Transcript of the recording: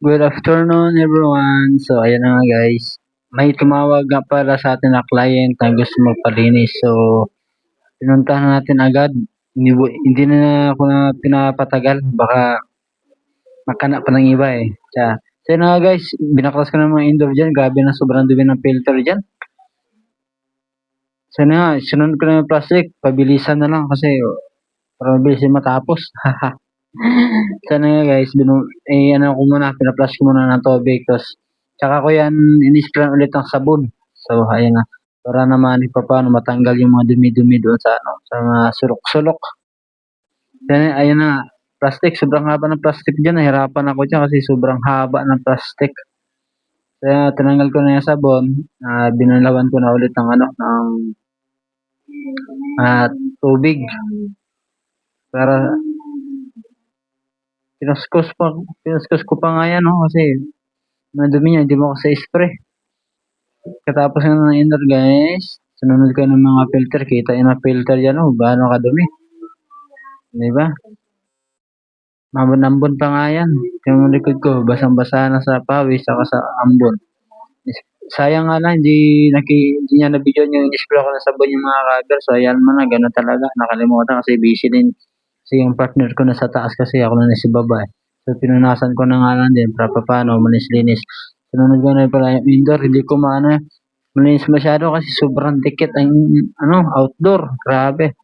Good afternoon everyone. So ayan na nga guys. May tumawag nga para sa atin na client na gusto magpalinis. So pinuntahan natin agad. Hindi na ako na pinapatagal. Baka makana pa ng iba eh. So yun na nga guys. Binaklas ko na mga indoor dyan. Grabe na sobrang dumi ng filter dyan. So yun na nga. Sunod ko na yung plastic. Pabilisan na lang kasi para mabilis matapos. Sana nga guys, ano ko muna, pinaplush ko muna ng tubig, tapos tsaka ko yan inispran ulit ng sabon. So ayan na, para naman paano matanggal yung mga dumi-dumi doon sa sa mga sulok-sulok. Then ayan na, plastic, sobrang haba ng plastic diyan, nahirapan ako diyan kasi sobrang haba ng plastic. Kaya tinanggal ko na yung sabon, binalawan ko na ulit ng tubig para pinaskus ko pa nga yan, no? Kasi madumi niya, hindi mo kasi spray. Katapos nga ng indoor guys, sunod ko ng mga filter, kita yung mga filter yan, oh, gaano kadumi. Di ba? Mambon-ambon pa nga yan. Yung likod ko, basang-basa na sa pawis, saka sa ambon. Sayang nga lang, hindi niya na-video yung display ko na sabon yung mga cover. So ayan mo na, gano'n talaga. Nakalimutan kasi busy din. Kasi yung partner ko nasa taas kasi ako na nasa baba. So pinunasan ko na nga lang din para paano manis-linis. Sunod ko na pala yung indoor, hindi ko malinis masyado kasi sobrang dikit ang outdoor. Grabe.